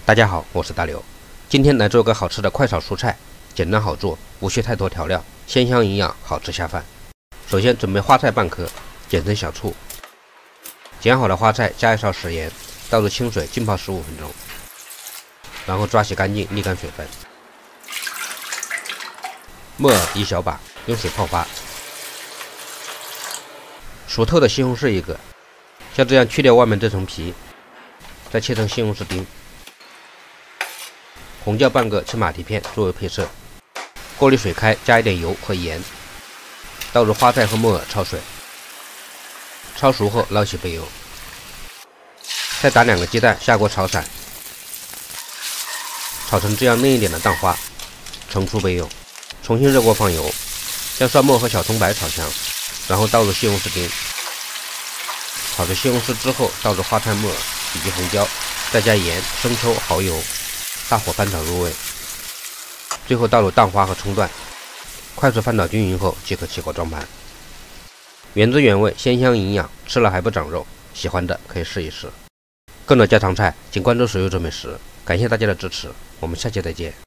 大家好，我是大刘，今天来做个好吃的快炒蔬菜，简单好做，无需太多调料，鲜香营养，好吃下饭。首先准备花菜半颗，剪成小簇。剪好的花菜加一勺食盐，倒入清水浸泡15分钟，然后抓洗干净，沥干水分。木耳一小把，用水泡发。熟透的西红柿1个，像这样去掉外面这层皮，再切成西红柿丁。红椒半个，切马蹄片作为配色。锅里水开，加一点油和盐，倒入花菜和木耳焯水，焯熟后捞起备用。再打2个鸡蛋下锅炒散，炒成这样嫩一点的蛋花，盛出备用。重新热锅放油，将蒜末和小葱白炒香，然后倒入西红柿丁。炒至西红柿之后，倒入花菜、木耳以及红椒，再加盐、生抽、蚝油，大火翻炒入味。最后倒入蛋花和葱段，快速翻炒均匀后即可起锅装盘。原汁原味，鲜香营养，吃了还不长肉，喜欢的可以试一试。更多家常菜，请关注“水柚做美食”。感谢大家的支持，我们下期再见。